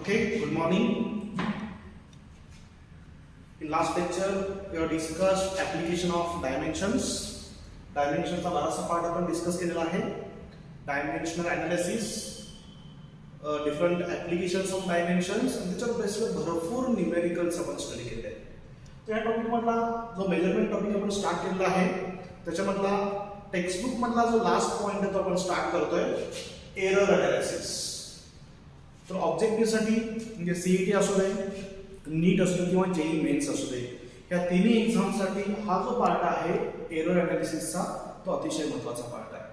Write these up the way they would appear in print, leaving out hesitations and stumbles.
Okay, good morning. In last lecture, we have discussed application of dimensions. Dimensions चा बराचसा part आपण discuss केलेला आहे. Dimensional analysis, different applications of dimensions आणि त्याच्यावर बेसिक भरपूर न्यूमेरिकल्स आपण स्टडी केले आहेत. त्या टॉपिक मधला जो मेजरमेंट टॉपिक आपण स्टार्ट केलेला आहे त्याच्यामधला टेक्स्टबुक मधला जो लास्ट पॉइंट आहे तो आपण स्टार्ट करतोय एरर अनालिसिस. तर ऑब्जेक्टिव्ह साठी म्हणजे सीईटी असू दे, नीट असू दे किंवा जेई मेन्स असू दे, या तिन्ही एक्झाम साठी हा जो पार्ट आहे एरर अनालिसिसचा तो अतिशय महत्त्वाचा पार्ट आहे.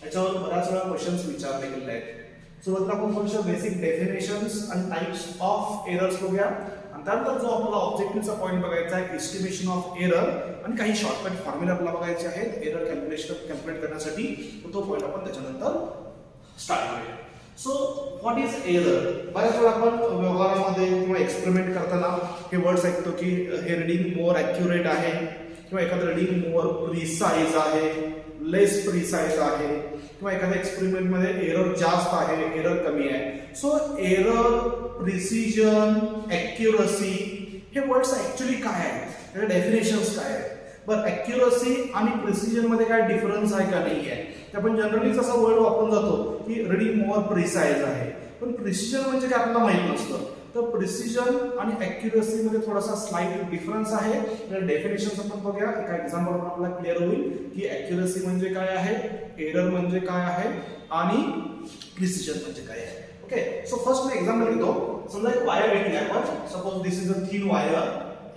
याच्यावर बऱ्याच वेळा क्वेश्चन्स विचारले गेले आहेत. सुरुवातीला आपण थोडेसे बेसिक डेफिनेशन्स आणि टाइप्स ऑफ एरर्स बघूया आणि त्यानंतर जो आपल्याला ऑब्जेक्टिव्हचा पॉइंट बघायचा आहे एस्टिमेशन ऑफ एरर आणि काही शॉर्टकट फॉर्म्युला आपल्याला बघायचे आहेत एरर कॅल्क्युलेट करण्यासाठी. तो पॉइंट आपण त्याच्यानंतर स्टार्ट करूया. So what is error? बऱ्याच वेळा आपण व्यवहारामध्ये किंवा एक्सपेरिमेंट करताना हे वर्ड्स ऐकतो की हे रीडिंग मोर ॲक्युरेट आहे किंवा एखादं रीडिंग मोर प्रिसाइज आहे, लेस प्रिसाइज आहे किंवा एखाद्या एक्सपेरिमेंटमध्ये एरर जास्त आहे, एरर कमी आहे. सो एरर, प्रिसिजन, ॲक्युरसी हे वर्ड्स ॲक्च्युली काय आहेत, त्याचे डेफिनेशन्स काय आहेत? बरं, ॲक्युरसी आणि प्रिसिजन मध्ये काय डिफरन्स आहे का नाही आहे? ते आपण जनरलीच असा वर्ड वापरून जातो की रीडिंग मोर प्रिसाइज आहे, पण प्रिसिजन म्हणजे काय आपल्याला माहित नसतं. तर प्रिसिजन आणि ॲक्युरसी मध्ये थोडासा स्लाइट डिफरन्स आहे. तर डेफिनेशन्स आपण बघूया. एका एक्झाम्पल आपल्याला क्लिअर होईल की ॲक्युरसी म्हणजे काय आहे, एरर म्हणजे काय आहे आणि प्रिसिजन म्हणजे काय आहे. ओके, सो फर्स्ट मी एक्झाम्पल घेतो. समजा एक वायर घेतली आपण. Suppose this is a thin wire.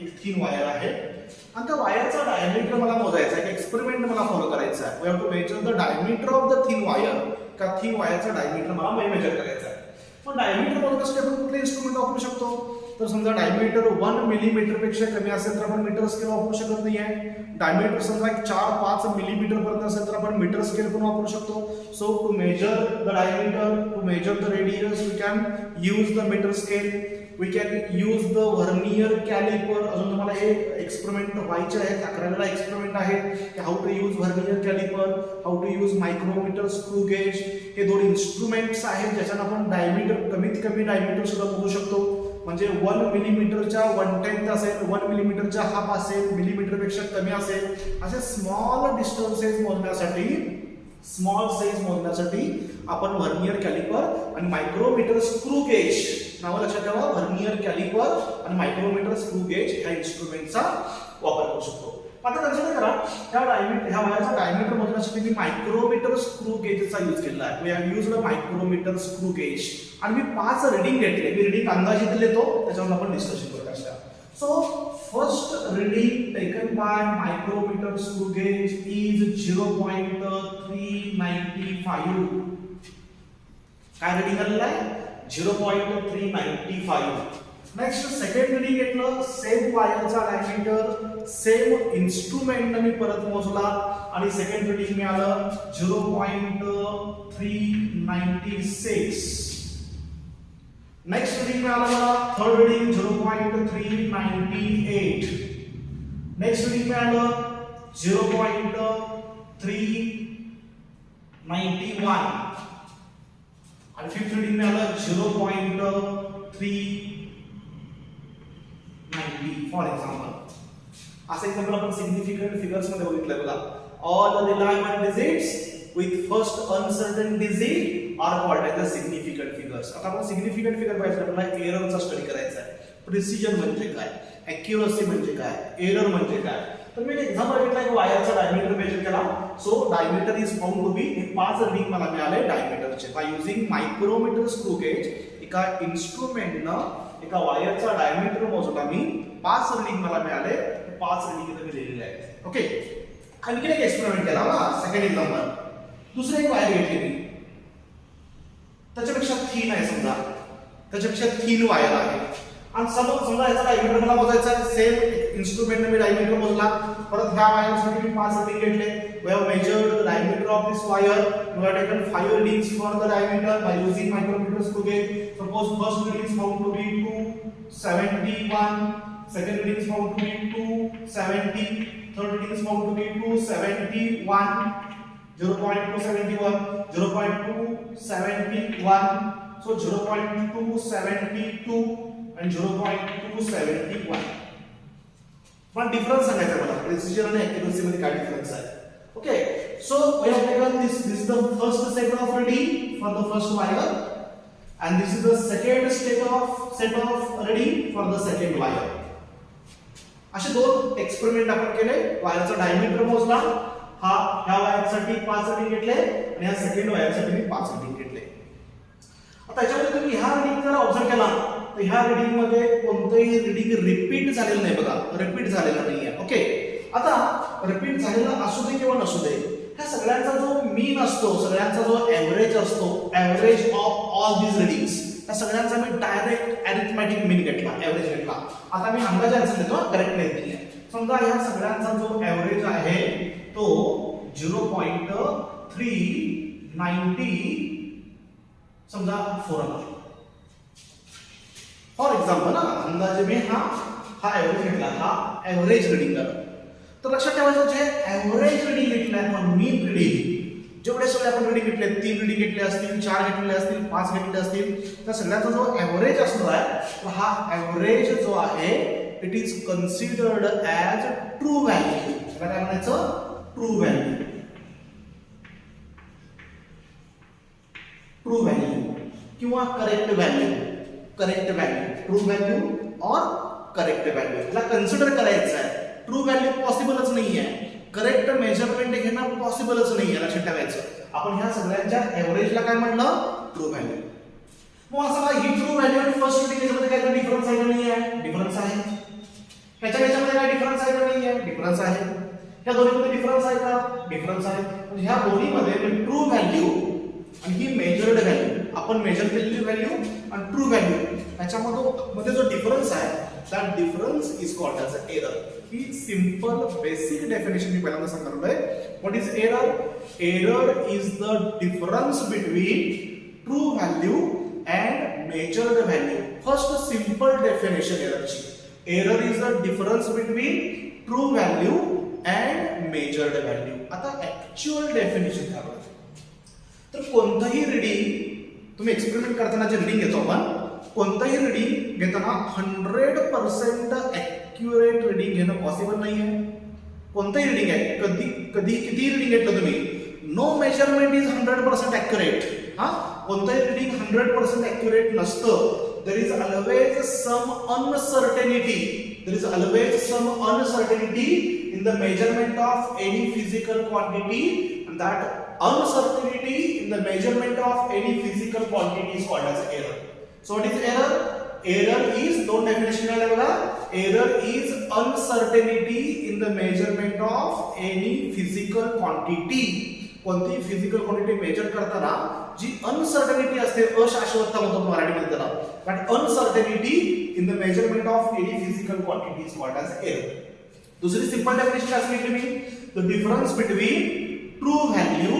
एक थिन वायर आहे आणि त्या वायरचा डायमीटर मला मोजायचा आहे. एक्सपेरिमेंट मला फॉलो करायचा आहे. We have to measure the diameter of the thin wire. का थिन वायरचा डायमीटर मला मेजर करायचा आहे. पण डायमीटर मोजण्यासाठी आपण कुठले इन्स्ट्रुमेंट वापरू शकतो? तर समजा डायमीटर 1 मिलीमीटर पेक्षा कमी असेल तर आपण मीटर स्केल वापरू शकत नाही आहे. डायमीटर समजा 4-5 मिलीमीटर पर्यंत असेल तर आपण मीटर स्केल पण वापरू शकतो. So to measure the diameter, to measure the radius, we can use the metre scale. We can use the vernier calliper. अजून तुम्हाला हे एक्सपेरिमेंट व्हायचे आहेत, 11वेला एक्सपेरिमेंट आहे की how to use vernier calliper, how to use micrometer, screw gauge. हे दोन instruments आहेत ज्याच्यानं आपण डायमीटर, कमीत कमी डायमीटर सुद्धा मोजू शकतो. म्हणजे 1 मिलीमीटरच्या 1/10 असेल, 1 मिलीमीटरच्या हाफ असेल, मिलीमीटर पेक्षा कमी असेल, असे स्मॉल डिस्टन्सेस मोजण्यासाठी आपण व्हर्नियर कॅलिपर आणि मायक्रोमीटर, स्क्रू गेज, नाव लक्षात ठेवा, व्हर्नियर कॅलिपर आणि मायक्रोमीटर, स्क्रू गेज ह्या इन्स्ट्रुमेंटचा वापर करू शकतो. आता कन्सिडर करा ह्या वायरचा डायमीटर मोजण्यासाठी मी मायक्रोमीटर स्क्रू गेजचा यूज केला आहे. We have used a micrometer screw gauge आणि मी 5 रीडिंग घेतले. मी रीडिंग अंदाजे देतो, त्याच्यावर आपण डिस्कशन करूया. So first reading taken by micrometer screw gauge is 0.395. काय रीडिंग आलेलं आहे? 0.395. नेक्स्ट सेकंड रीडिंग घेतलं. सेम वायरचा डायमीटर, सेम इन्स्ट्रुमेंट मी परत मोजला आणि सेकंड रीडिंग मिळालं 0.396. नेक्स्ट रीडिंग मिळालं मला थर्ड रीडिंग 0.398. नेक्स्ट रीडिंग मिळालं 0.391 आणि फिफ्थ रीडिंग मिळालं 0.390 फॉर एक्झाम्पल. असं एक्झाम्पल आपण सिग्निफिकंट फिगर्स मध्ये बघितलं बघा. All the reliable digits with first uncertain digit are called as the significant figures. आता आपण सिग्निफिकंट फिगर पाहिजे आपल्याला एररचा स्टडी करायचा आहे. प्रिसिजन म्हणजे काय, ॲक्युरसी म्हणजे काय, एरर म्हणजे काय. तर मी एक एक्झाम्पल घेतला की वायरचा डायमीटर मेजर केला. So diameter is found to be, हे 5 रीडिंग मला मिळाले डायमीटरचे by using micrometer screw gauge. एका इन्स्ट्रुमेंटनं एका वायरचा डायमीटर मोजला मी, 5 रीडिंग मला मिळाले. 5 रीडिंग इथे मी लिहिलेले आहेत. ओके, आणखी एक एक्सपेरिमेंट केला ना. सेकंड एक्झाम्पल, दुसरी एक वायर घेतली मी, त्याच्यापेक्षा थिन आहे, समजा त्याच्यापेक्षा थिन वायर आहे आणि समजा याचा डायमीटर मला मोजायचा आहे. सेम इन्स्ट्रुमेंटने मी डायमीटर मोजला. परत ह्या वायरसाठी मी 5 रीडिंग घेतले. We have measured the diameter of this wire. We have taken 5 readings for the diameter by using micrometer screw gauge. Suppose first reading is found to be 271, second reading is found to be 270, third reading is found to be 271, 0.271, 0.271, so 0.272 आणि 0.271. पण difference सांगायचा मला, precision आणि accuracy मध्ये काय difference आहे. Okay, so we have taken this is the first set of reading for the first wire and this is the second set of reading for the second wire. असे दोन experiment आपण केले. वायरचा diameter मोजला, हा ह्या वायरसाठी 5 रीडिंग घेतले आणि ह्या सेकंड वायरसाठी मी 5 रीडिंग घेतले. आता याच्यामध्ये तुम्ही ह्या रीडिंग जर ऑब्झर्व केला तर ह्या रीडिंग मध्ये कोणतेही रीडिंग रिपीट झालेलं नाही. बघा, रिपीट झालेलं नाहीये. ओके, आता रिपीट झालेला असू दे किंवा नसू दे, ह्या सगळ्यांचा जो मीन असतो, सगळ्यांचा जो एव्हरेज असतो, average of all these readings, त्या सगळ्यांचा मी डायरेक्ट अरिथमॅटिक मीन घेतला, एव्हरेज घेतला. आता मी अंदाजे आन्सर देतो, करेक्ट नाही. समजा ह्या सगळ्यांचा जो एव्हरेज आहे तो 0.390 समजा 4 आला. फॉर एक्झाम्पल ना, अंदाजे मी हा एव्हरेज घेतला, हा एव्हरेज रीडिंग झाला. तर लक्षात ठेवायचं, जे एव्हरेज रीडिंग घेतलं आहे, मीन रीडिंग, जेवढे सगळे आपण रीडिंग घेतले, 3 रीडिंग घेतले असतील, 4 घेतलेले असतील, 5 घेतलेले असतील, त्या सगळ्याचा जो एव्हरेज असणार आहे, तर हा एव्हरेज जो आहे it is considered as true value. त्याला काय म्हणायचं? True value. ट्रू व्हॅल्यू किंवा correct value. Correct value, true value और करेक्ट व्हॅल्यू, याला कन्सिडर करायचं आहे. ट्रू व्हॅल्यू पॉसिबलच नाहीये, करेक्ट मेजरमेंट घेणं पॉसिबलच नाहीये. लक्षात ठेवायचं, आपण ह्या सगळ्यांच्या एव्हरेजला काय म्हणलं? True value. मग असं काय, ही ट्रू व्हॅल्यू आणि फर्स्ट रीडिंग याच्यामध्ये काय डिफरन्स आहे का नाही आहे? डिफरन्स आहे. ह्याच्यामध्ये काय डिफरन्स आहे का नाही आहे? डिफरन्स आहे. ह्या दोन्हीमध्ये डिफरन्स आहे का? डिफरन्स आहे. म्हणजे ह्या दोन्हीमध्ये ट्रू व्हॅल्यू आणि ही मेजर्ड व्हॅल्यू, आपण मेजर केलेली व्हॅल्यू आणि ट्रू व्हॅल्यू, याच्यामध्ये जो डिफरन्स आहे, that difference is called as error. ही सिंपल बेसिक डेफिनेशन मी पहिल्यांदा सांगणार आहे. What is error? Error is the difference between true value and measured value. First simple definition एररची, error is the difference between true value and measured value. आता actual definition काय आहे? तर कोणतंही रीडिंग तुम्ही एक्सपेरिमेंट करताना जे रीडिंग घेतो आपण, कोणतंही रीडिंग घेताना 100% ॲक्युरेट रीडिंग घेणं पॉसिबल नाही आहे. कोणतंही रीडिंग आहे, कधी किती रीडिंग घेतलं तुम्ही, नो मेजरमेंट इज 100% ॲक्युरेट. हा, कोणतंही रीडिंग 100% ॲक्युरेट नसतं. There is always some uncertainty. There is always some uncertainty in the measurement of any physical quantity, and that uncertainty in the measurement of any physical quantity is called as error. So what is error? Error is, दोन definition आहे बघा. Error is uncertainty in the measurement of any physical quantity. कोणतीही physical quantity measure करताना जी uncertainty असते, अशाश्वतता म्हणतो मराठीमध्ये त्याला, but uncertainty in the measurement of any physical quantity is called as error. दुसरी सिंपल डेफिनेशन काय सांगितली मी? The difference between true value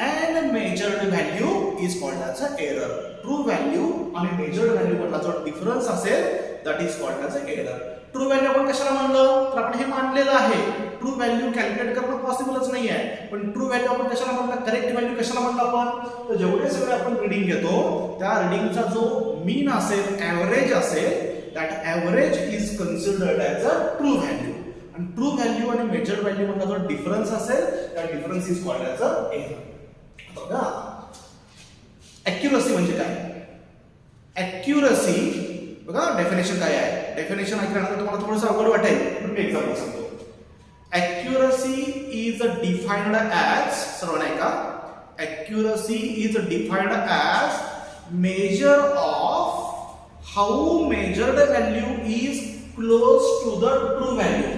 and measured value is called as a error. True value आणि मेजर्ड व्हॅल्यू मधला जो difference असेल that is called as a error. True value आपण कशाला म्हणलं? तर आपण हे मानलेलं आहे ट्रू व्हॅल्यू कॅल्क्युलेट करणं पॉसिबलच नाही आहे. पण ट्रू व्हॅल्यू आपण कशाला म्हणलं? करेक्ट व्हॅल्यू कशाला म्हणलं आपण? तर जेवढे सगळे आपण रीडिंग घेतो त्या रीडिंगचा जो मीन असेल, एव्हरेज असेल, that average is considered as a true value. आणि ट्रू व्हॅल्यू आणि मेजर्ड व्हॅल्यू मधला जो डिफरन्स असेल त्या difference is called as a error. बघा, ॲक्युरसी म्हणजे काय? ॲक्युरसी बघा डेफिनेशन काय आहे. डेफिनेशन ऐकल्यानंतर तुम्हाला थोडंसं अवघड वाटेल, पण मी एक्झाम्पल सांगतो. ॲक्युरसी इज डिफाइन्ड ॲज, सर्वांना ऐका, accuracy is defined as measure of how measured value is close to the true value.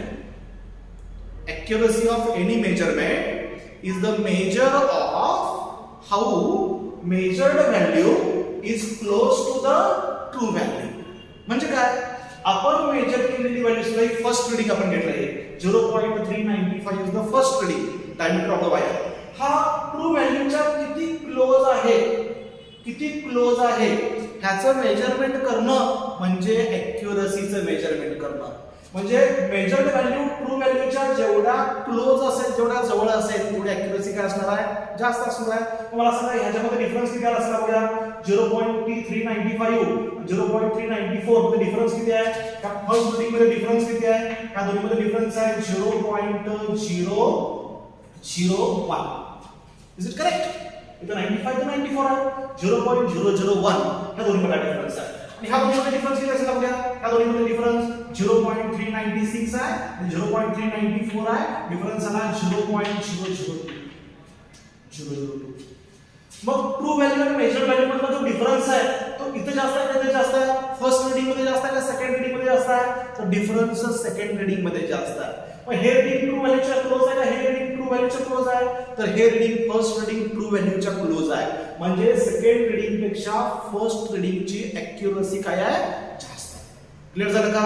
Accuracy of any measurement is the measure of how measured value is close to the true value. म्हणजे काय? आपण major केलेली value first reading आपण घेतलं आहे 0.395 is the first reading diameter of the wire. हा true व्हॅल्यूच्या किती क्लोज आहे, किती क्लोज आहे ह्याचं मेजरमेंट करणं म्हणजे ॲक्युरसीचं मेजरमेंट करणं. म्हणजे मेजर्ड व्हॅल्यू ट्रू व्हॅल्यूच्या जेवढा क्लोज असेल, जेवढा जवळ असेल, तेवढी अॅक्युरसी काय असणार आहे, जास्त असणार आहे. मला सांगा ह्याच्यामध्ये डिफरन्स किती आला असणार बघा, 0.395 0.394 मध्ये डिफरन्स किती आहे? त्या फर्स्ट रीडिंग मध्ये डिफरन्स किती आहे? त्या दोन्हीमध्ये डिफरन्स आहे 0.001. Is it correct? इथं 95 ते 94 आहे, 0.001 ह्या दोन्हीमध्ये डिफरन्स आहे. आणि ह्या दोन्हीमध्ये डिफरन्स किती असेल बघा, ह्या दोन्हीमध्ये डिफरन्स 0.396 आहे आणि 0.394 आहे. डिफरन्स आला 0.002. मग ट्रू व्हॅल्यू आणि मेजर व्हॅल्यू मधला जो डिफरन्स आहे तो इथे जास्त आहे, इथे जास्त आहे? फर्स्ट रीडिंग मध्ये जास्त आहे का सेकंड रीडिंग मध्ये जास्त आहे? तर डिफरन्स सेकंड रीडिंग मध्ये जास्त आहे. मग हे रीडिंग ट्रू व्हॅल्यूच्या क्लोज आहे का हे रीडिंग ट्रू व्हॅल्यूच्या क्लोज आहे? तर हे रीडिंग फर्स्ट रीडिंग ट्रू व्हॅल्यूच्या क्लोज आहे. म्हणजे सेकंड रीडिंग पेक्षा फर्स्ट रीडिंगची ॲक्युरसी काय आहे, जास्त आहे. क्लिअर झालं का?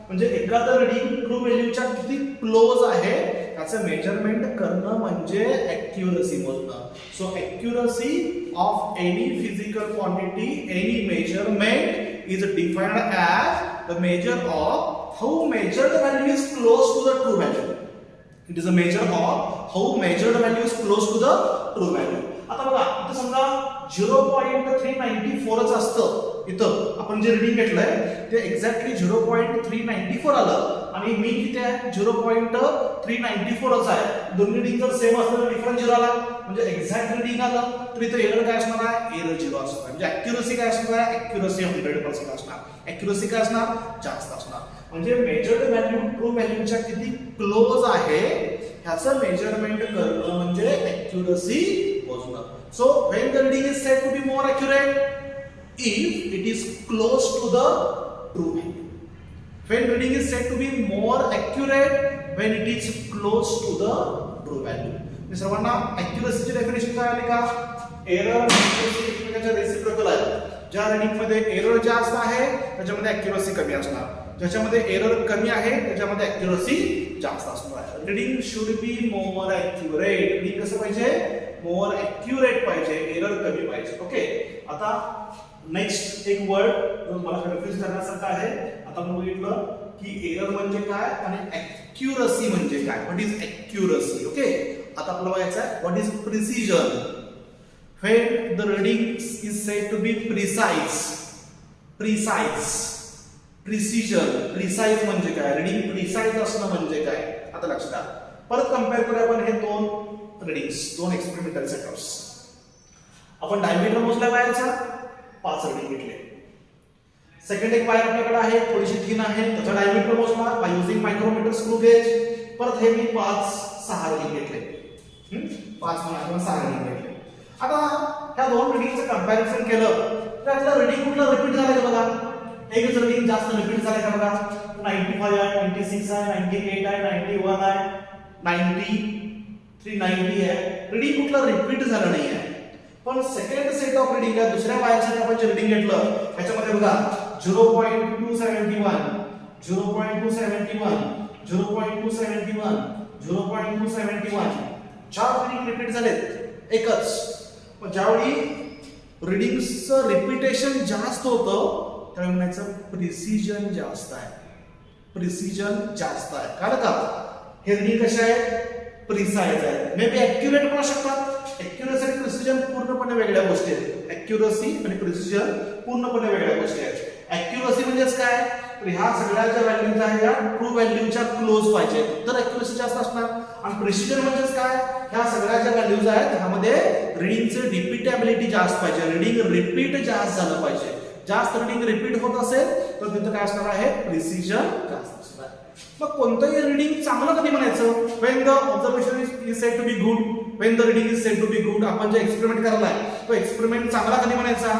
म्हणजे एखादं रीडिंग ट्रू व्हॅल्यूच्या किती क्लोज आहे त्याचं मेजरमेंट करणं म्हणजे ॲक्युरसी मोजणं. So accuracy of any physical quantity, any measurement is defined as the measure of how measured value is close to the true value. It is a measure of how measured value is close to the true value. आता बघा इथे समजा 0.394 च असतं, इथं आपण जे reading घेतलंय ते एक्झॅक्टली 0.394 आलं आणि मी किती आहे 0.394 च आहे. दोन्ही रीडिंग जर सेम असलं तर डिफरन्स 0 आला, म्हणजे एक्झॅक्ट रीडिंग आलं तर इथं एरर काय असणार आहे, एरर 0 असणार. म्हणजे ॲक्युरसी काय असणार आहे, ॲक्युरसी 100% असणार. ॲक्युरसी काय असणार, जास्त असणार. म्हणजे मेजर्ड व्हॅल्यू ट्रू व्हॅल्यूच्या किती क्लोज आहे ह्याचं मेजरमेंट करणं म्हणजे ॲक्युरसी मोजणं. So when the reading is said to be more accurate if it is close to the true value. When reading is said to be more accurate when it is close to the true value. सर्वांना ॲक्युरसीची definition काय आली का? Error एकमेकांच्या reciprocal आहे. ज्या reading मध्ये error जास्त आहे त्याच्यामध्ये ॲक्युरसी कमी असणार, ज्याच्यामध्ये एरर कमी आहे त्याच्यामध्ये ॲक्युरसी जास्त असणार आहे. Reading should be more accurate. Reading कसं पाहिजे, मोर ॲक्युरेट पाहिजे, एरर कमी पाहिजे. ओके, आता नेक्स्ट एक वर्ड जो मला कन्फ्युज करण्यासारखा आहे. आता आपण बघितलं की एरर म्हणजे काय आणि ॲक्युरसी म्हणजे काय. What is accuracy? ओके, आता आपल्याला बघायचं आहे what is precision. When the reading is said to be precise. Precision, precise म्हणजे काय, रीडिंग प्रिसाइज असणं म्हणजे काय. आता लक्षात द्या, परत कंपेअर करूया आपण हे दोन रीडिंग्स, दोन एक्सपेरिमेंटल सेटअप्स. आपण डायमीटर मोजला वायरचा, 5 रीडिंग घेतले. सेकंड एक वायर आपल्याकडे आहे, थोडीशी थिन आहे, त्याचा डायमीटर मोजला by using micrometer screw gauge. परत हे मी 5-6 रीडिंग घेतले. 5 म्हणा किंवा 6 रीडिंग घेतले. आता ह्या दोन रीडिंगचं कंपॅरिझन केलं तर आपलं रीडिंग कुठलं रिपीट झालं का बघा. एकच रीडिंग जास्त रिपीट झाले का बघा. 95 आहे, 96 आहे, 98 आहे, 91 आहे, 93, 90 आहे. रीडिंग कुठलं रिपीट झालं नाही आहे. पण सेकंड सेट ऑफ रीडिंग आहे, दुसऱ्या वायरसाठी आपण जे रीडिंग घेतलं त्याच्यामध्ये बघा 0.271, 0.271, 0.271, 0.271 चार रीडिंग रिपीट झालेत एकच. पण ज्यावेळी रीडिंगचं रिपीटेशन जास्त होतं त्यावेळी म्हणायचं प्रिसिजन जास्त आहे. प्रिसिजन जास्त आहे, कारण का हे रीडिंग कसे आहे, प्रिसाइज आहे. मे बी ॲक्युरेट पण शकतात. ॲक्युरसी आणि प्रिसिजन पूर्णपणे वेगळ्या गोष्टी आहेत. ॲक्युरसी आणि प्रिसिजन पूर्णपणे वेगळ्या गोष्टी आहेत. ॲक्युरसी म्हणजेच काय, तर ह्या सगळ्या ज्या व्हॅल्यूज आहेत या ट्रू व्हॅल्यूच्या क्लोज पाहिजे तर ॲक्युरसी जास्त असणार. आणि प्रिसिजन म्हणजेच काय, ह्या सगळ्या ज्या व्हॅल्यूज आहेत त्यामध्ये रीडिंगचे रिपीटेबिलिटी जास्त पाहिजे, रीडिंग रिपीट जास्त झालं पाहिजे. जास्त रीडिंग रिपीट होत असेल तर तिथं काय असणार आहे, प्रिसिजन जास्त असणार. मग कोणतंही रीडिंग चांगलं कधी म्हणायचं, when the observation is said to be good, when the reading is said to be good. आपण जे एक्सपेरिमेंट करलाय तो एक्सपेरिमेंट चांगला कधी म्हणायचा,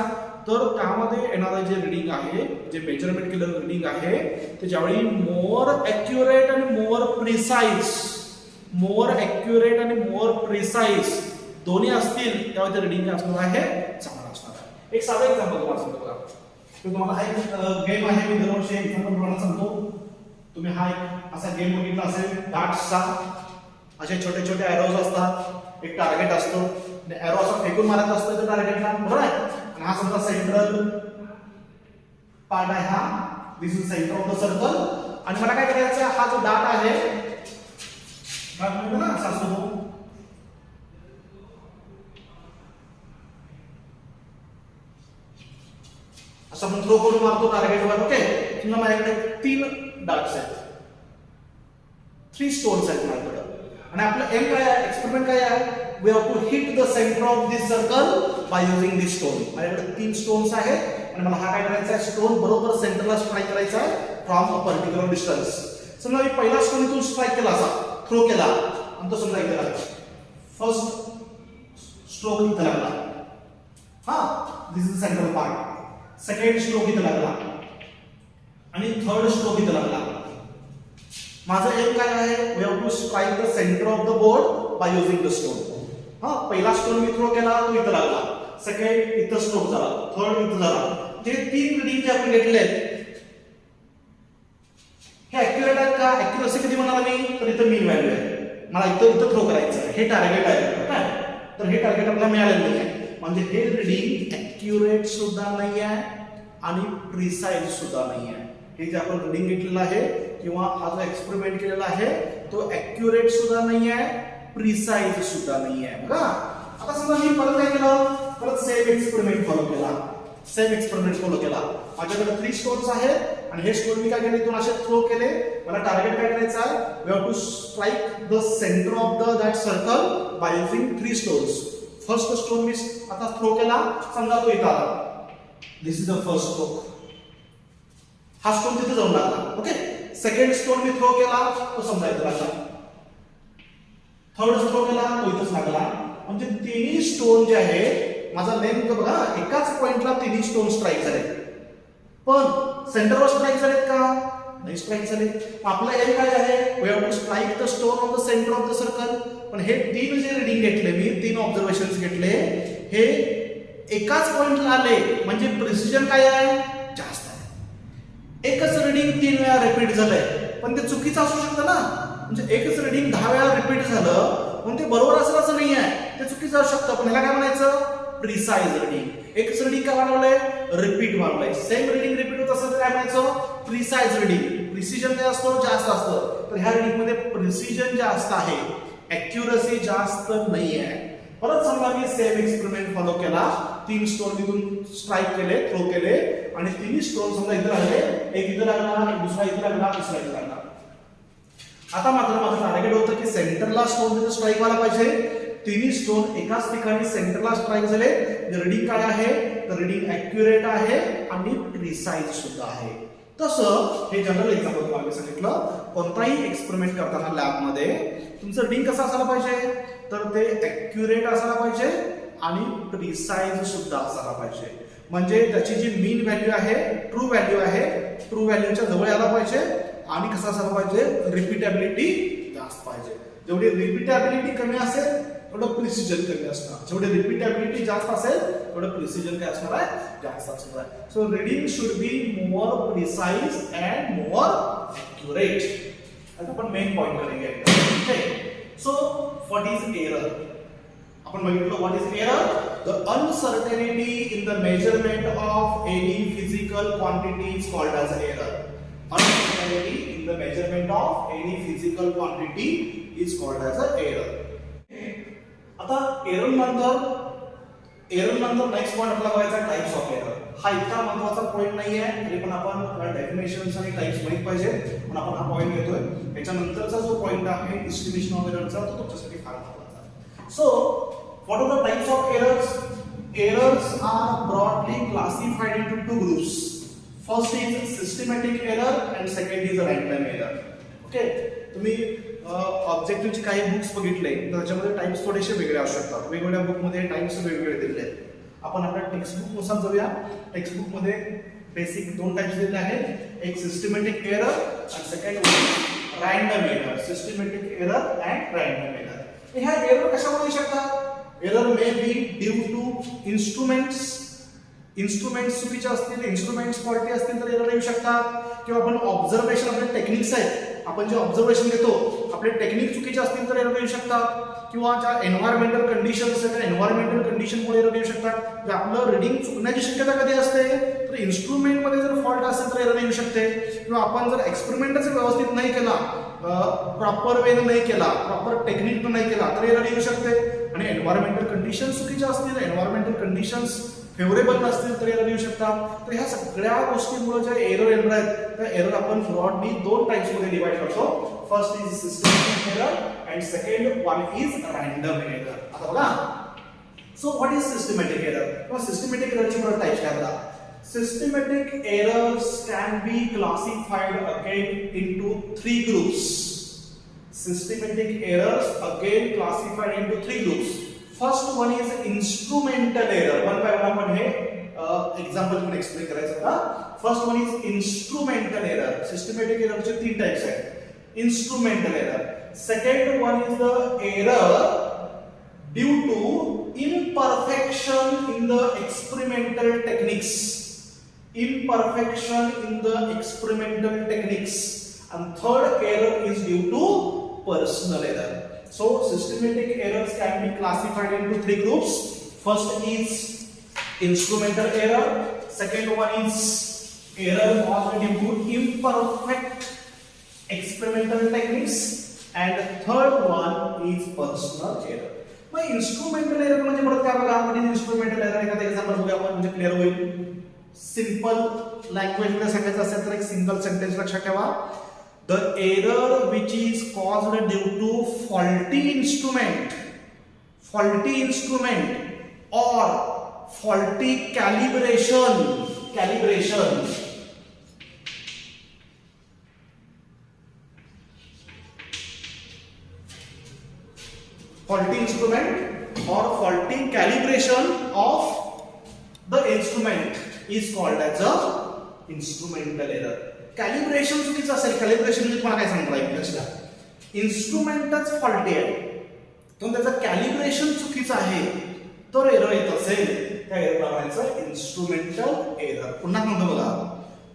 तर त्यामध्ये येणारं जे रीडिंग आहे, जे मेजरमेंट केलेलं रीडिंग आहे ते ज्यावेळी मोर ॲक्युरेट आणि मोर प्रिसाइज, मोर ॲक्युरेट आणि मोर प्रिसाइज दोन्ही असतील त्यावेळी ते रीडिंग काय असणार आहे, चांगलं असणार आहे. एक साधा एक्झाम्पल तुम्हाला सांगतो बघा. तुम्हाला हा एक गेम आहे, मी दरवर्षी एक्झाम्पल तुम्हाला सांगतो. तुम्ही हा एक असा गेम बघितला असेल, डार्ट्सचा. असे छोटे छोटे एरोज असतात, एक टार्गेट असतो, एरो असा फेकून मारत असतो त्या टार्गेटला, बरोबर आहे. आणि हा समजा सेंट्रल पार्ट आहे, हा this is centre of the circle. आणि मला काय करायचं हा जो डाट आहे डाट म्हणतो ना असा असतो असं आपण थ्रो करून मारतो टार्गेटवर ओके समजा माझ्याकडे 3 डाट्स आहेत 3 स्टोन्स आहेत माझ्याकडे आणि आपलं एम काय आहे एक्सपेरिमेंट काय आहे we have to hit the center of this circle by using this stone माझ्याकडे 3 स्टोन्स आहेत आणि मला हा काय करायचा आहे स्टोन बरोबर सेंटरला स्ट्राइक करायचा आहे फ्रॉम अ पर्टिक्युलर डिस्टन्स समजा मी पहिला स्टोन इथून स्ट्राइक केला असा थ्रो केला आणि तो समजा इथे लागला फर्स्ट स्ट्रोक इथे लागला हा this is central part second stroke इथे लागला आणि थर्ड स्ट्रोक इथे लागला माझं एम काय आहे we have to strike the centre of the board by using the stone हा पहिला स्टोन मी थ्रो केला तो इथे लागला सेकंड इथे स्ट्रोक झाला थर्ड इथे झाला जे 3 रीडिंग जे आपण घेतले आहेत हे ऍक्युरेट आहे का ऍक्युरसी किती म्हणाला मी तर इथे मीन व्हॅल्यू आहे मला इथे थ्रो करायचं आहे हे टार्गेट आहे काय तर हे टार्गेट आपल्याला मिळालेलं नाही आहे म्हणजे हे रीडिंग ऍक्युरेट सुद्धा नाही आहे आणि प्रिसाइज सुद्धा नाही आहे हे जे आपण रीडिंग घेतलेलं आहे किंवा हा जो एक्सपेरिमेंट केलेला आहे तो ऍक्युरेट सुद्धा नाही आहे प्रिसाइज सुद्धा नाही आहे बघा आता समजा मी परत काय केलं परत सेम एक्सपेरिमेंट फॉलो केला माझ्याकडे 3 स्टोन्स आहेत आणि हे स्टोन मी काय केले इथून असे थ्रो केले मला टार्गेट काय करायचं आहे we have to strike the centre of the that circle by using 3 stones first stone मी आता थ्रो केला समजा तो इथे आला this is the first stroke हा स्टोन तिथे जाऊन लागला ओके सेकंड स्टोन मी थ्रो केला तो समजा इथे लागला थर्ड स्ट्रोक केला तो इथेच लागला म्हणजे तिन्ही स्टोन जे आहे माझा नेमकं बघा एकाच पॉइंटला तिन्ही स्टोन स्ट्राइक झाले पण सेंटरवर स्ट्राइक झालेत का नाही स्ट्राइक झाले आपला एम काय आहे we have to strike the stone of the centre of the circle पण हे 3 जे रीडिंग घेतले मी 3 ऑब्झर्वेशन्स घेतले हे एकाच पॉइंटला आले म्हणजे प्रिसिजन काय आहे जास्त आहे एकच रीडिंग 3 वेळा रिपीट झालंय पण ते चुकीचं असू शकतं ना म्हणजे एकच रीडिंग 10 वेळा रिपीट झालं पण ते बरोबर असेल असं नाही आहे ते चुकीचं असू शकतं पण ह्याला काय म्हणायचं प्रिसाइज रीडिंग एकच रीडिंग काय बनवलंय रिपीट बनवलंय सेम रीडिंग रिपीट होत असेल तर काय म्हणायचं प्रिसाइज रीडिंग प्रिसिजन काय असतं जास्त असतं तर ह्या रीडिंग मध्ये प्रिसिजन जास्त आहे ऍक्युरसी जास्त नाही आहे परत समजा मी सेम एक्सपेरिमेंट फॉलो केला 3 स्टोन इथून स्ट्राइक केले थ्रो केले आणि 3 स्टोन समजा इथे लागले एक इथे लागला एक दुसरा इथे लागला तिसरा इथे लागला आता मात्र माझं टार्गेट होतं की सेंटरला स्टोन तिथे स्ट्राइक व्हायला पाहिजे 3 स्टोन एकाच ठिकाणी सेंटरला स्ट्राइक झाले रीडिंग काय आहे तर रीडिंग ऍक्युरेट आहे आणि प्रिसाइज सुद्धा आहे तसं हे जनरल एक्झाम्पल तुम्हाला सांगितलं कोणताही एक्सपेरिमेंट करताना लॅब मध्ये तुमचं रीडिंग कसं असायला पाहिजे तर ते ऍक्युरेट असायला पाहिजे आणि प्रिसाइज सुद्धा असायला पाहिजे म्हणजे त्याची जी मीन व्हॅल्यू आहे ट्रू व्हॅल्यूच्या जवळ यायला पाहिजे आणि कसं असायला पाहिजे रिपीटेबिलिटी जास्त पाहिजे जेवढी रिपीटेबिलिटी कमी असेल तेवढं प्रिसिजन कमी असणार जेवढी रिपीटेबिलिटी जास्त असेल तेवढं प्रिसिजन काय असणार आहे जास्त असणार आहे so reading should be more precise and more accurate आता आपण मेन पॉइंट करेंगे ठीक सो व्हॉट इज एरर आपण बघितलं what is error the uncertainty in the measurement of any physical quantity is called as error uncertainty in the measurement of any physical quantity is called as a error. आता error नंतर next point आपला बघायचा types of error हा इतका महत्त्वाचा point नाही आहे तरी पण आपण डेफिनेशन्स आणि टाइप्स माहित पाहिजे पण आपण हा पॉइंट घेतोय त्याच्यानंतरचा जो पॉइंट आहे एस्टिमेशन ऑफ एररचा तो तुमच्यासाठी फार महत्त्वाचा आहे so what are the types of errors are broadly classified into 2 groups first is systematic error and second is random error okay तुम्ही ऑब्जेक्टिव्हचे काही बुक्स बघितले तर त्याच्यामध्ये टाइप्स थोडेसे वेगळे असू शकतात वेगवेगळ्या बुकमध्ये टाइप्स वेगवेगळे दिलेले आहेत आपण आपल्या टेक्स्टबुक नुसार जाऊया टेक्स्टबुकमध्ये बेसिक 2 टाइप्स दिलेले आहेत एक सिस्टमॅटिक एरर आणि second random error systematic error and random error ह्या एरर कशामुळे येऊ शकतात error may be due to instruments चुकीचे असतील इन्स्ट्रुमेंट्स फॉल्टी असतील तर एरर येऊ शकतात किंवा आपण ऑब्झर्वेशन आपले टेक्निक्स आहेत आपण जे ऑब्झर्वेशन घेतो आपले टेक्निक चुकीचे असतील तर एरर येऊ शकतात किंवा ज्या एन्व्हायरमेंटल कंडिशन्स आहेत त्या एन्व्हायरमेंटल कंडिशनमुळे एरर येऊ शकतात. जे आपलं रिडिंग चुकण्याची शक्यता कधी असते तर इन्स्ट्रुमेंटमध्ये जर फॉल्ट असेल तर एरर येऊ शकते, किंवा आपण जर एक्सपेरिमेंटच व्यवस्थित नाही केला, प्रॉपर वेनं नाही केला, प्रॉपर टेक्निकनं नाही केला तर एरर येऊ शकते. आणि एन्व्हायरमेंटल कंडिशन्स चुकीच्या असतील, एन्व्हायरमेंटल कंडिशन्स फेवरेबल नसतील तर एरर येऊ शकतात. तर ह्या सगळ्या गोष्टींमुळे जे एरर येणार आहेत त्या एरर आपण ब्रॉडली दोन टाइप्स मध्ये डिवाइड करतो. First is systematic error and second one is random error. आता बघा, so what is systematic error किंवा सिस्टमॅटिक एररचे बरेच टाइप्स काय आहेत. Systematic errors can be classified again into 3 groups. Systematic errors again classified into 3 groups. First one is instrumental error. One by one आपण हे example म्हणून explain करायचं का. First one is instrumental error. Systematic एररचे 3 types आहेत. Instrumental error. Second one is the error due to imperfection in the experimental techniques. Imperfection in the experimental techniques. And third error is due to personal error. So systematic errors can be classified into 3 groups. First is instrumental error. Second one is error caused due to imperfect experimental techniques. And third one is personal error. मग instrumental error म्हणजे परत काय बघा, आपण instrumental error एखादा example बघूया आपण म्हणजे क्लिअर होईल. सिंपल लँग्वेज मध्ये सांगायचं असेल तर एक सिंगल सेंटेन्स लक्षात ठेवा. The error which is caused due to faulty instrument or faulty calibration. Faulty instrument or faulty calibration of the instrument is called as a instrumental error. Calibration चुकीचं असेल. Calibration म्हणजे तुम्हाला काय सांगता येईल लक्षात, इन्स्ट्रुमेंटच फॉल्टी आहे पण त्याचं कॅलिब्रेशन चुकीचं आहे तर एरर येत असेल त्या एररला म्हणायचं इन्स्ट्रुमेंटल एरर. पुन्हा म्हणतो बघा,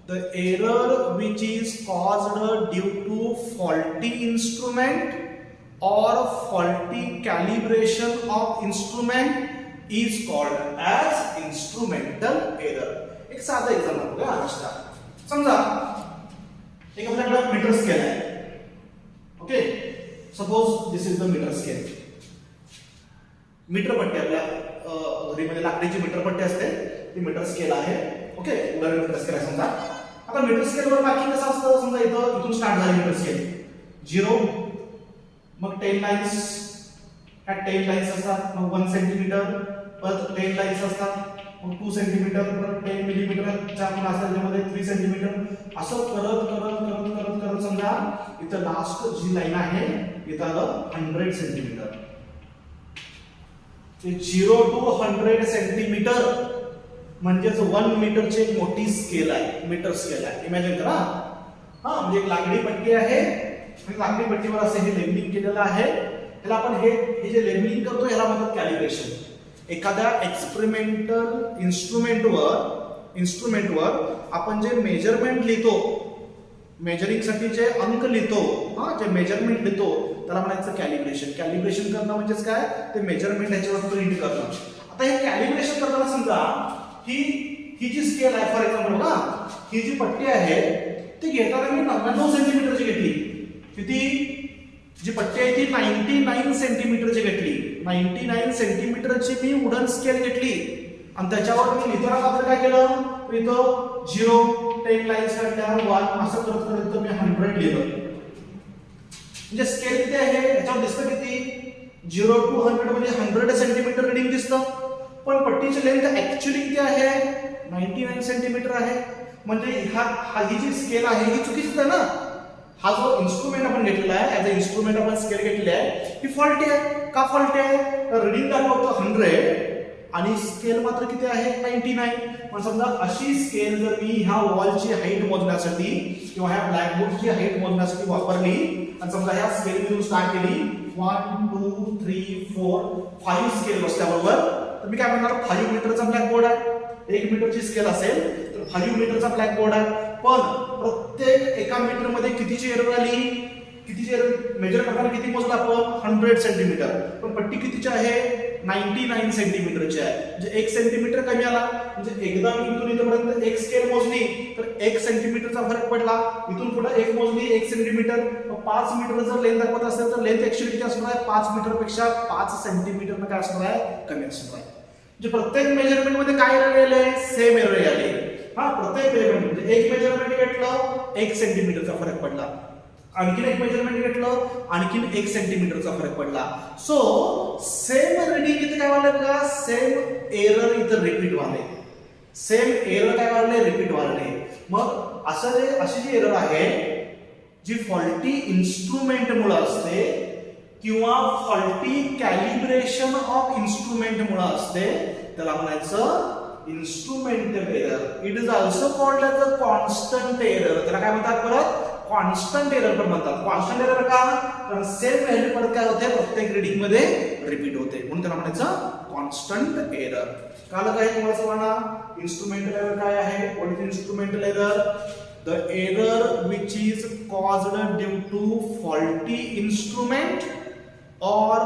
the error which is caused due to faulty instrument or faulty calibration of instrument is called as instrumental error. एक साधा एक्झाम्पल बघा आजचा. समजा एक आपल्याकडे मीटर स्केल आहे. Okay, suppose this is the metre scale. Metre पट्टी आपल्या घरीमध्ये लाकडीची मीटर पट्टी असते ती मीटर स्केल आहे. ओके, उदाहरण मीटर स्केल आहे समजा. आता मीटर स्केलवर मार्किंग कसं असतं, समजा इथून स्टार्ट झाली मीटर स्केल 0, मग 10 लाईन्स, ह्या 10 लाईन्स असतात, मग 1 सेंटीमीटर, परत 10 लाईन्स असतात, मग 2 सेंटीमीटर, परत 10 मिलीमीटरच्या आपण असतात त्याच्यामध्ये 3 सेंटीमीटर, असं करत समजा इथं लास्ट जी लाईन आहे इथं आलं 100 सेंटीमीटर. 0 to 100 सेंटीमीटर म्हणजेच 1 मीटरची एक मोठी स्केल आहे, मीटर स्केल आहे. इमॅजिन करा. हा म्हणजे एक लाकडी पट्टी आहे, लाकडी पट्टीवर असं हे लेबलिंग केलेलं आहे. त्याला आपण हे जे लेबलिंग करतो ह्याला म्हणतात कॅलिब्रेशन. एखाद्या एक्सपेरिमेंटल इन्स्ट्रुमेंटवर आपण जे मेजरमेंट लिहितो, मेजरिंग साठी जे अंक लिहितो, जे मेजरमेंट लिहितो त्याला म्हणायचं कॅलिब्रेशन. कॅलिब्रेशन करणं म्हणजेच काय, ते मेजरमेंट ह्याच्यावर प्रिंट करणं. आता हे कॅलिब्रेशन करताना समजा ही जी स्केल आहे, फॉर एक्झाम्पल बघा, ही जी पट्टी आहे ती घेताना मी 99 सेंटीमीटरची घेतली. किती, जी पट्टी आहे ती 99 सेंटीमीटरची घेतली. 99 सेंटीमीटरची मी वुडन स्केल घेतली आणि त्याच्यावर मी लिहिताना मात्र काय केलं, इथं 0, 10 लाईन्स काढल्या, 1 असं करत मी 100 लिहिलं. म्हणजे स्केल किती आहे याच्यावर दिसतं किती, 0 to 100 म्हणजे 100 सेंटीमीटर रिडिंग दिसतं. पण पट्टीची लेंथ ऍक्च्युअली किती आहे, 99 सेंटीमीटर आहे. म्हणजे ही जी स्केल आहे ही चुकीचीच आहे ना. हा जो इन्स्ट्रुमेंट आपण घेतलेला आहे, ऍज अ इन्स्ट्रुमेंट आपण स्केल घेतलेली आहे, ही फॉल्टी आहे. का फॉल्टी आहे, तर रिडिंग दाखवतो 100 आणि स्केल मात्र किती आहे, 99. पण समजा अशी स्केल जर मी ह्या वॉलची हाईट मोजण्यासाठी किंवा ह्या ब्लॅकबोर्डची हाईट मोजण्यासाठी वापरली आणि समजा ह्या स्केल मधून स्टार्ट केली, 1 2 3 4 5 स्केल बसल्याबरोबर, तर मी काय म्हणणार, 5 मीटरचा ब्लॅकबोर्ड आहे. 1 मीटरची स्केल असेल तर 5 मीटरचा ब्लॅकबोर्ड आहे. पण प्रत्येक एका मीटर मध्ये कितीची एरर आली, कितीचे मेजर करताना किती मोजलं आपण 100 सेंटीमीटर, पण पट्टी कितीची आहे 99 सेंटीमीटरची आहे. म्हणजे 1 सेंटीमीटर कमी आला. म्हणजे एकदा मी इथून इथपर्यंत एक स्केल मोजली तर 1 सेंटीमीटरचा फरक पडला. इथून पुढे एक मोजली 1 सेंटीमीटर. 5 मीटर जर लेंथ दाखवत असेल तर लेंथ ऍक्च्युअली किती असणार आहे 5 मीटर पेक्षा 5 सेंटीमीटर काय असणार आहे कमी असणार आहे. म्हणजे प्रत्येक मेजरमेंट मध्ये काय एरर आले सेम एरर आले. हा प्रत्येक मेजरमेंट म्हणजे एक मेजरमेंट घेतलं 1 सेंटीमीटरचा फरक पडला, आणखीन एक मेजरमेंट घेतलं आणखीन 1 सेंटीमीटरचा फरक पडला. सो सेम रीडिंग इथे काय वाढलं बघा, सेम एरर इथे रिपीट वाढले. सेम एरर काय वाढले रिपीट वाढले. मग अशी जी एरर आहे जी फॉल्टी इन्स्ट्रुमेंट मुळे असते किंवा फॉल्टी कॅलिब्रेशन ऑफ इन्स्ट्रुमेंट मुळे असते त्याला म्हणायचं instrumental error. It is also called as a constant error. त्याला काय म्हणतात परत कॉन्स्टंट एरर पण म्हणतात. कॉन्स्टंट एरर का, कारण सेम व्हॅल्यू परत काय होते प्रत्येक रीडिंग मध्ये रिपीट होते म्हणून त्याला म्हणायचं कॉन्स्टंट एरर. काल काय तुम्हाला सांगणार इन्स्ट्रुमेंटल एरर काय आहे. What is instrumental error? The error which is caused due to faulty instrument or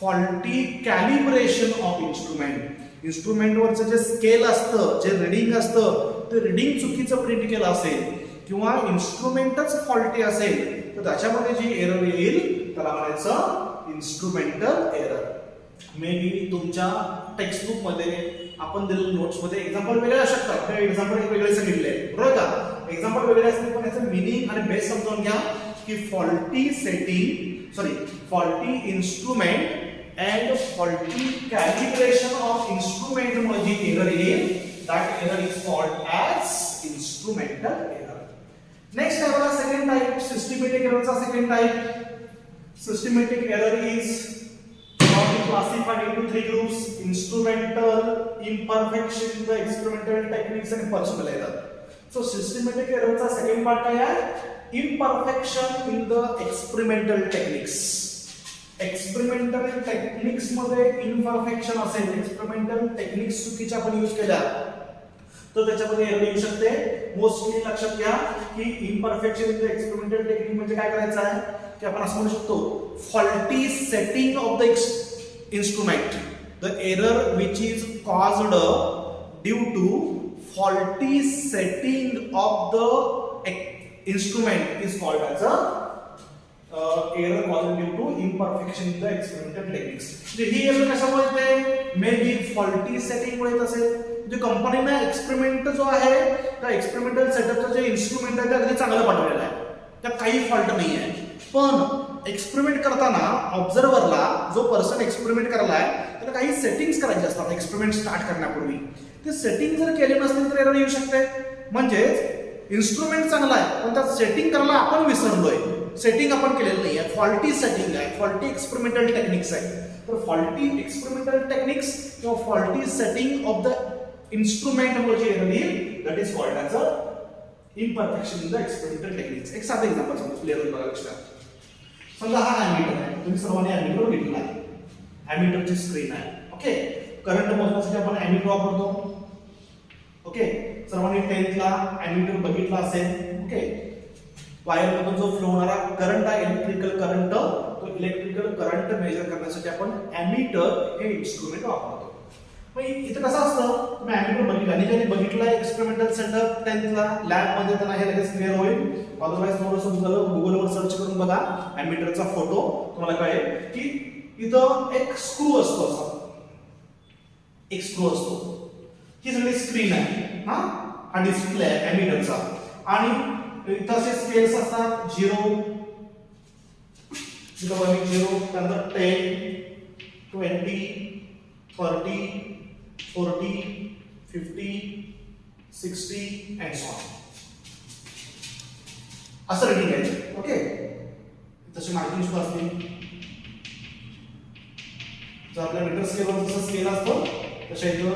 faulty calibration of instrument. इन्स्ट्रुमेंटवरचं जे स्केल असतं जे रीडिंग असतं ते रीडिंग चुकीचं प्रिंट केलं असेल किंवा इन्स्ट्रुमेंटच फॉल्टी असेल तर त्याच्यामध्ये जी एरर येईल त्याला म्हणायचं इन्स्ट्रुमेंटल एरर. मे बी तुमच्या टेक्स्टबुक मध्ये आपण दिलेल्या नोट्स मध्ये एक्झाम्पल वेगळे असू शकतात. हे एक्झाम्पल वेगळे सांगितले बरोबर का. एक्झाम्पल वेगळे असतील पण याचं मिनिंग आणि बेस समजून घ्या की faulty instrument and faulty calibration of instrument मुळे जी एरर येईल that error is called as instrumental error. Next आहे बघा सेकंड टाइप सिस्टमॅटिक एररचा second type. Systematic error is classified into 3 groups: instrumental, imperfection, the experimental techniques and personal error. So systematic error चा second part काय आहे imperfection in the experimental techniques. Experimental techniques मध्ये imperfection असेल, experimental techniques चुकीच्या आपण use केल्या तर त्याच्यामध्ये एरर येऊ शकते. मोस्टली लक्षात घ्या की imperfection in the experimental technique म्हणजे काय करायचं आहे की आपण असं म्हणू शकतो faulty setting of the instrument. The error which is caused due to faulty setting of the instrument is called as a error caused due to imperfection in the experimental techniques. He error कशामुळे येते may be faulty setting मुळे येत असेल. जे कंपनीने experiment जो आहे त्या एक्सपेरिमेंटल सेटअपचं जे इन्स्ट्रुमेंट आहे ते अगदी चांगलं पाठवलेलं आहे, त्यात काही फॉल्ट नाही आहे. पण एक्सपेरिमेंट करताना ऑब्झर्व्हरला जो पर्सन एक्सपेरिमेंट करायला त्याला काही सेटिंग्स करायचे असतात एक्सपेरिमेंट स्टार्ट करण्यापूर्वी. ते सेटिंग जर केले नसतील तर एरर येऊ शकते. म्हणजेच इन्स्ट्रुमेंट चांगला आहे पण त्यात सेटिंग करायला आपण विसरलोय, सेटिंग आपण केलेलं नाही आहे, फॉल्टी सेटिंग आहे, फॉल्टी एक्सपेरिमेंटल टेक्निक्स आहे. तर फॉल्टी एक्सपेरिमेंटल टेक्निक्स किंवा faulty setting of the instrument मुळे जे एरर येईल that is called as a imperfection in the experimental techniques. एक साधं एक्झाम्पल समजा क्लिअर होईल बघा लक्षात. समजा हा ॲमीटर आहे, तुम्ही सर्वांनी ॲमीटर बघितला आहे, ॲमीटरची स्क्रीन आहे. ओके, करंट मोजण्यासाठी आपण ॲमीटर वापरतो. ओके, सर्वांनी 10th ला ॲमीटर बघितला असेल. ओके, वायर मधून जो फ्लो होणारा करंट आहे इलेक्ट्रिकल करंट, तो इलेक्ट्रिकल करंट मेजर करण्यासाठी आपण ॲमीटर हे इन्स्ट्रुमेंट वापरतो. मग इथे कसं असतं तुम्ही ॲमीटर बघितला आणि ज्यांनी बघितला एक्सपेरिमेंटल सेटअप 10th ला लॅब मध्ये त्यांना हे लगेच क्लिअर होईल. अदरवाइज थोडंसं गुगलवर सर्च करून बघा ॲमीटरचा फोटो, तुम्हाला कळेल की इथं एक स्क्रू असतो, असा एक स्क्रू असतो. ही सगळी स्क्रीन आहे, हा डिस्प्ले आहे ॲमीटरचा. आणि इथं असे स्केल्स असतात 0, 0, त्यानंतर 10, 20, 30, 40, 50, 60 and so on. असं रेटिंग आहे. ओके, तशी मार्किंग सुद्धा असते. जर आपल्या मीटर स्केलवर जसं स्केल असतं तशा इथं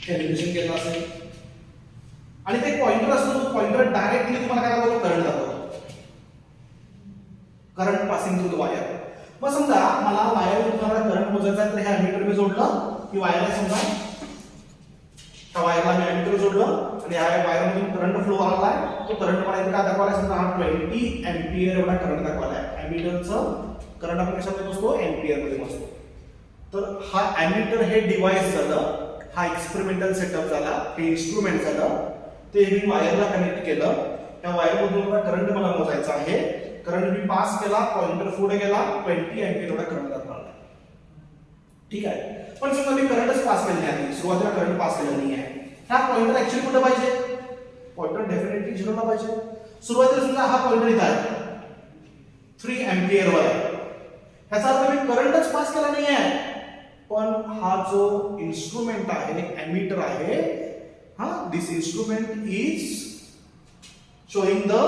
कॅलिब्रेशन केलं असेल. आणि ते पॉइंटर असतो, तो पॉइंटर डायरेक्टली तुम्हाला काय दाखवतो करंट दाखवतो, current passing through the wire. मग समजा मला वायर तुम्हाला करंट मोजायचा आहे तर हे ॲमीटर मी जोडलं, की वायरला समजा त्या वायरला मी ॲमीटर जोडलं आणि ह्या वायरमधून करंट फ्लो आला आहे. तो करंट मला इथे काय दाखवलाय, समजा हा 20 एम्पियर एवढा करंट दाखवलाय. ॲमीटरचं करंट आपण कशामध्ये मोजतो, एम्पियर मध्ये मोजतो. तर हा ॲमीटर हे डिव्हाइस झालं, हा एक्सपेरिमेंटल सेटअप झाला, हे इन्स्ट्रुमेंट झालं. ते मी वायरला कनेक्ट केलं. त्या वायरमधून करंट मला मोजायचा आहे. करंट मी पास केला, पॉइंटर पुढे गेला, 20 एम्पियर एवढा करंट दाखवला. ठीक आहे. पण समजा मी करंटच पास केले नाही, सुरुवातीला करंट पास केलं नाही आहे, हा पॉइंटर ऍक्च्युअली कुठे पाहिजे, पॉइंटर डेफिनेटली 0 ला पाहिजे. सुरुवातीला समजा हा पॉइंटर इथं आहे, 3 एम्पियर वर आहे. ह्याचा अर्थ मी करंटच पास केला नाही आहे, पण हा जो इन्स्ट्रुमेंट आहे, एमीटर आहे, हा this instrument is showing the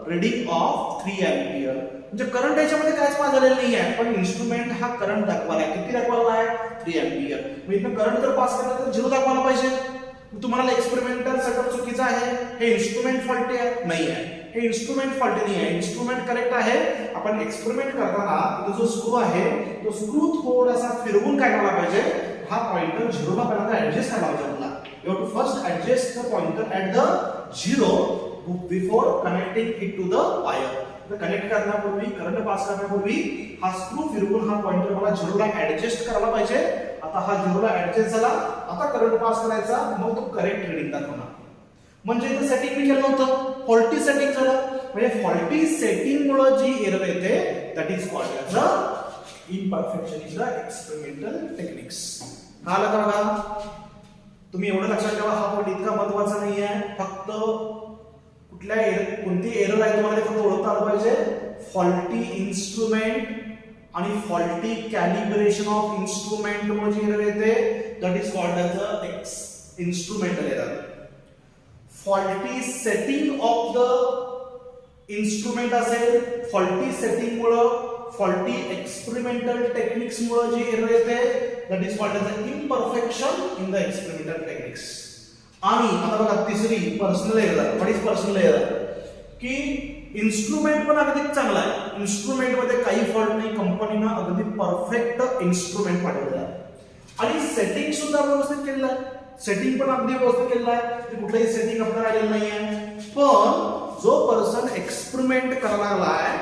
reading of 3 ampere. म्हणजे करंट याच्यामध्ये काहीच पास झालेलं नाही आहे, पण इन्स्ट्रुमेंट हा करंट दाखवायला आहे. किती दाखवायला आहे, 3 एम्पियर. मग इथं करंट जर पास केला तर 0 दाखवायला पाहिजे. तुम्हाला एक्सपेरिमेंटल सेटअप चुकीचा आहे, हे इन्स्ट्रुमेंट फॉल्टी आहे, नाही आहे. हे इन्स्ट्रुमेंट फॉल्टी नाही आहे, इन्स्ट्रुमेंट करेक्ट आहे. आपण एक्सपेरिमेंट करताना इथे जो स्क्रू आहे, तो स्क्रू थोडासा फिरवून काय करायला पाहिजे, हा पॉइंटर 0 ला पहिल्यांदा ऍडजस्ट करायला पाहिजे आपल्याला. You have to first adjust the pointer at the 0 before connecting it to the wire. तर कनेक्ट करण्यापूर्वी, करंट पास करण्यापूर्वी हा स्क्रू फिरवून हा पॉइंटर मला 0 ला ऍडजस्ट करायला पाहिजे. आता हा 0 ला ऍडजस्ट झाला. आता करंट पास करायचा, मग तो करेक्ट रीडिंग दाखवणार. म्हणजे इथे सेटिंग मी केलं नव्हतं, फॉल्टी सेटिंग झालं. म्हणजे फॉल्टी सेटिंग मुळे जी एरर येते, that is called as a imperfection in the experimental techniques. हा आला का बघा. तुम्ही एवढं लक्षात ठेवा, हा पॉइंट इतका महत्त्वाचा नाही आहे. फक्त कुठल्या कोणती एरर आहे तुम्हाला ते फक्त ओळखता आलं पाहिजे. फॉल्टी इन्स्ट्रुमेंट आणि फॉल्टी कॅलिब्रेशन ऑफ इन्स्ट्रुमेंट मुळे जी एरर येते, that is called as a instrumental error. Faulty setting of the instrument असेल, फॉल्टी सेटिंग मुळे, फॉल्टी एक्सपेरिमेंटल टेक्निक्स मुळे जी एरर येते, that is called as a imperfection in the experimental techniques. आणि आता बघा तिसरी personal error. What is personal error? की instrument पण अगदी चांगला आहे, इन्स्ट्रुमेंट मध्ये काही फॉल्ट नाही, कंपनीनं अगदी परफेक्ट इन्स्ट्रुमेंट पाठवलेलं आहे आणि सेटिंग सुद्धा व्यवस्थित केलेलं आहे. सेटिंग पण अगदी व्यवस्थित केलेलं आहे, कुठलंही सेटिंग आपल्याला आलेलं नाहीये. पण जो पर्सन एक्सपेरिमेंट करायला लागलाय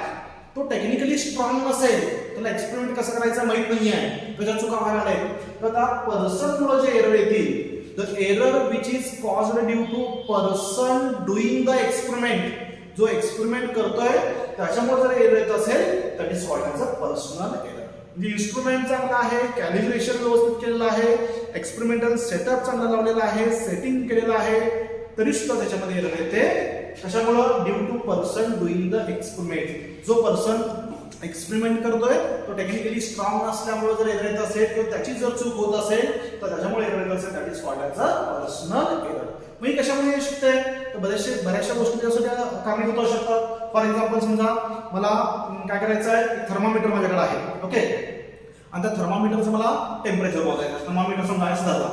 तो टेक्निकली स्ट्रॉंग नसेल, त्याला एक्सपेरिमेंट कसं करायचं माहित नाहीये, त्याच्या चुका व्हायला लागल्या. तर त्या पर्सन मुळे जे एरर येतील, the error which is caused due to person doing the experiment, जो एक्सपेरिमेंट करतोय त्याच्यामुळे जर एरर येत असेल, that is called as a personal error. म्हणजे इन्स्ट्रुमेंट चांगला आहे, कॅलिब्रेशन व्यवस्थित केलेलं आहे, एक्सपेरिमेंटल सेटअप चांगला लावलेला आहे, सेटिंग केलेलं आहे, तरी सुद्धा त्याच्यामध्ये एरर येते. कशामुळे? Due to person doing the experiment. जो पर्सन एक्सपेरिमेंट करतोय तो टेक्निकली स्ट्रॉंग नसल्यामुळे जर एरर येत असेल किंवा त्याची जर चूक होत असेल तर त्याच्यामुळे एरर येत असेल, that is called as a personal error. मग कशामुळे येऊ शकते? तर बऱ्याचशा गोष्टी त्यासाठी कारणीभूत असू शकतात. फॉर एक्झाम्पल समजा मला काय करायचं आहे, थर्मामीटर माझ्याकडे आहे, ओके, आणि त्या थर्मामीटरचं मला टेम्परेचर मोजायचं. थर्मामीटर समजा असं झाला,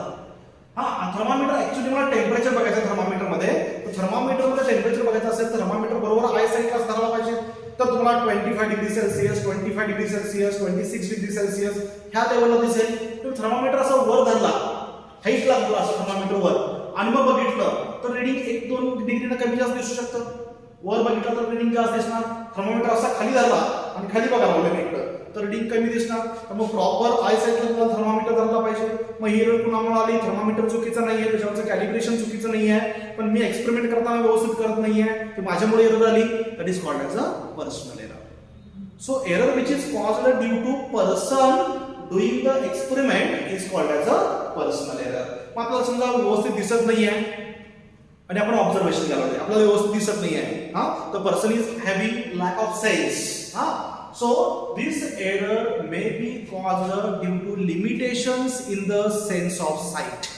हा थर्मामीटर ऍक्च्युली मला टेम्परेचर बघायचं थर्मामीटर मध्ये. तर थर्मामीटर मध्ये टेम्परेचर बघायचं असेल तर थर्मामीटर बरोबर आय साईडला धरायला पाहिजे. तर तुम्हाला 25 degree Celsius, 25 degree Celsius, 26 degree Celsius ह्या लेवलला दिसेल. तुम्ही थर्मामीटर असा वर धरला, हाईटला धरला असं थर्मामीटर वर, आणि मग बघितलं तर रिडिंग 1-2 डिग्रीनं कमी जास्त दिसू शकतं. वर बघितलं तर रिडिंग जास्त दिसणार. थर्मामीटर असा खाली धरला आणि खाली बघा लागलं इकडं, तर रिडिंग कमी दिसणार. तर मग प्रॉपर आय साईडला तुम्हाला थर्मामीटर धरला पाहिजे. मग ही एरर कुणामुळे आली? थर्मामीटर चुकीचं नाहीये, त्याच्यावरचं कॅलिब्रेशन चुकीचं नाहीये, पण मी एक्सपेरिमेंट करताना व्यवस्थित करत नाहीये, तर माझ्यामुळे एरर आली. That is called as a personal error. So error which is caused due to person doing the experiment is called as a personal error. मग आपल्याला समजा व्यवस्थित दिसत नाहीये आणि आपण ऑब्झर्वेशन केलं, आपल्याला व्यवस्थित दिसत नाहीये, हा, तर person is having lack of sense. हा, so this error may be caused due to limitations in the sense of sight.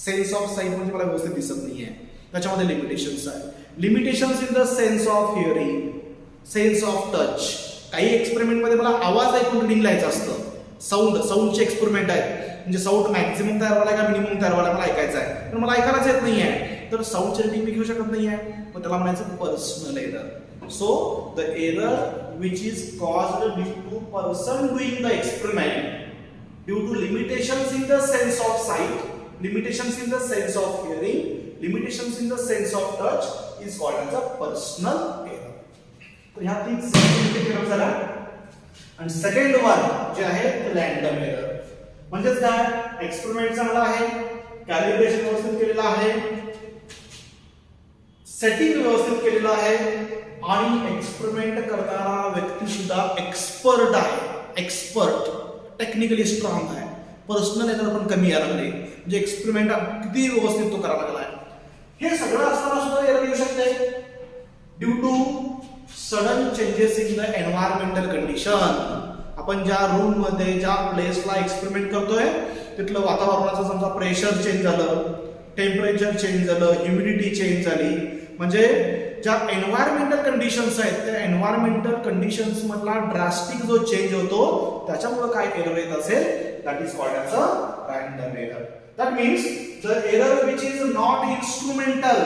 Sense of sight म्हणजे मला व्यवस्थित दिसत नाहीये, त्याच्यामध्ये लिमिटेशन्स आहे. Limitations in the sense of hearing, sense of touch. काही experiment मध्ये मला आवाज ऐकून रिडिंग लिहायचं असतं. साऊंडचे एक्सपेरिमेंट आहे, म्हणजे साऊंड मॅक्झिमम तयार व्हायला का मिनिमम तयार व्हायला मला ऐकायचं आहे, पण मला ऐकायलाच येत नाहीये, तर साऊंडचे रिडिंग मी घेऊ शकत नाहीये, मग त्याला म्हणायचं personal error. So the error which is caused due to person doing the experiment due to limitations in the sense of sight limitations in the sense of hearing, limitations in the sense of touch is called as a personal error. तर ह्या तीन systematic error झाल्या. आणि second one जे आहे ते random error. म्हणजेच काय, एक्सपेरिमेंट चांगला आहे, कॅलिब्रेशन व्यवस्थित केलेलं आहे, सेटिंग व्यवस्थित केलेलं आहे आणि एक्सपेरिमेंट करणारा व्यक्ती सुद्धा एक्सपर्ट आहे, एक्सपर्ट टेक्निकली स्ट्रॉंग आहे, पर्सनल एरर पण कमी यायला लागले, म्हणजे एक्सपेरिमेंट किती व्यवस्थित तो करावा लागला आहे. हे सगळं असताना सुद्धा एरर येऊ शकते due to sudden changes in the environmental condition. आपण ज्या रूम मध्ये ज्या प्लेसला एक्सपेरिमेंट करतोय तिथलं वातावरणाचं समजा प्रेशर चेंज झालं, टेम्परेचर चेंज झालं, ह्युमिडिटी चेंज झाली, म्हणजे ज्या एन्व्हायरमेंटल कंडिशन्स आहेत त्या एन्व्हायरमेंटल कंडिशन्स मधला ड्रास्टिक जो चेंज होतो त्याच्यामुळे काय एरर येत असेल, that is called as a random error. That means the error which is not instrumental,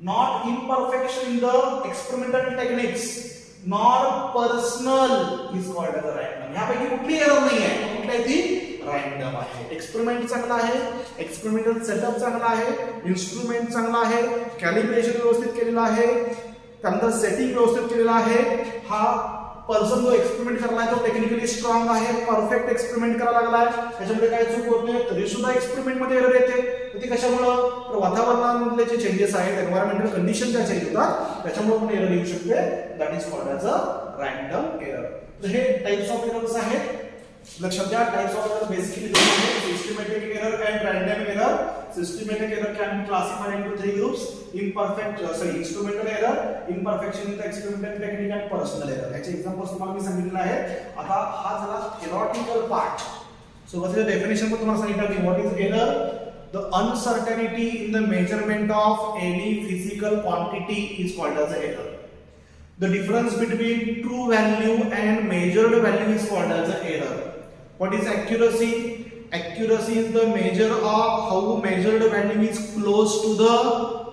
not imperfection in the experimental techniques, nor personal is called as a random. यापैकी कुठली error नाही आहे, कुठली आहे ती रॅन्डम आहे. एक्सपेरिमेंट चांगला आहे, एक्सपेरिमेंटल सेटअप चांगला आहे, इन्स्ट्रुमेंट चांगला आहे, कॅलिब्रेशन व्यवस्थित केलेलं आहे, त्यानंतर सेटिंग व्यवस्थित केलेलं आहे, हा पर्सन जो एक्सपेरिमेंट करला आहे तो टेक्निकली स्ट्रॉंग आहे, परफेक्ट एक्सपेरिमेंट करायला लागलाय, त्याच्यामध्ये काही चूक होत नाही, तरी सुद्धा एक्सपेरिमेंट मध्ये एरर येते. ते कशामुळं, तर वातावरणामधले जे चेंजेस आहेत, एन्व्हायरमेंटल कंडिशन ज्या चेंज होतात त्याच्यामुळे पण एरर येऊ शकते. That is called as a random error. तर हे टाइप्स ऑफ एरर्स आहेत. लक्षात घ्या, टाइप्स ऑफ एरर बेसिकली दोन आहेत, systematic error and random error. Systematic error can be classified into three groups: instrumental error, imperfection in the experimental technique and personal error. याचे examples तुम्हाला मी सांगितलेले आहेत. आता हा झाला theoretical part. So what is the definition पण तुम्हाला सांगितलं की what is error? The uncertainty in the measurement of any physical quantity is called as error. The difference between true value and measured value is called as error. What is accuracy? Accuracy is the measure of how measured value is close to the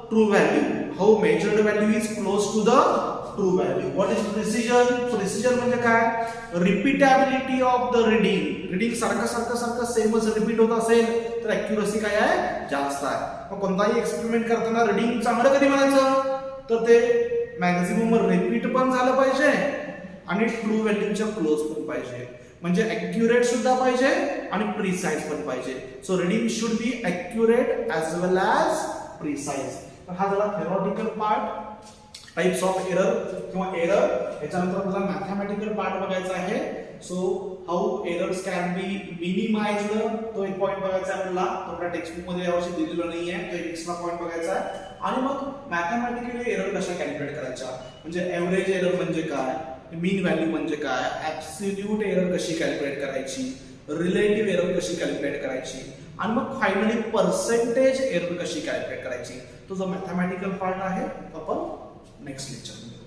true value. How measured value is close to the true value. What is precision? Precision म्हणजे काय? Repeatability of the reading. Reading सारखं सेमच repeat होत असेल तर accuracy काय आहे? जास्त आहे. मग कोणताही एक्सपेरिमेंट करताना रीडिंग चांगलं कधी म्हणायचं, तर ते मॅक्झिमम रिपीट पण झालं पाहिजे आणि ट्रू व्हॅल्यूच्या क्लोज पण पाहिजे, म्हणजे ॲक्युरेट सुद्धा पाहिजे आणि प्रिसाइज पण पाहिजे. So reading should be accurate as well as precise. तर हा झाला theoretical part, types of error किंवा एरर. याच्यानंतर आपल्याला मॅथमॅटिकल पार्ट बघायचा आहे. So how errors can be minimised, तो एक पॉईंट बघायचा आहे आपल्याला, तो आपल्या टेक्स्टबुक मध्ये यावर्षी दिलेला नाहीये, तो एक एक्स्ट्रा पॉईंट बघायचा आहे. आणि मग मॅथमॅटिकली एरर कशा कॅल्क्युलेट करायच्या, म्हणजे एव्हरेज एरर म्हणजे काय, मीन व्हॅल्यू म्हणजे काय, ऍब्सोल्यूट एरर कशी कॅल्क्युलेट करायची, रिलेटिव्ह एरर कशी कॅल्क्युलेट करायची, आणि मग फायनली पर्सेंटेज एरर कशी कॅल्क्युलेट करायची. तो जो मॅथमॅटिकल पार्ट आहे तो आपण नेक्स्ट लेक्चर मध्ये.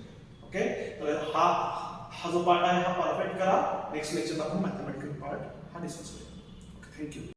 ओके, तर हा जो पार्ट आहे हा परफेक्ट करा. नेक्स्ट लेक्चरला आपण मॅथमॅटिकल पार्ट हा डिस्कस करू. थँक्यू.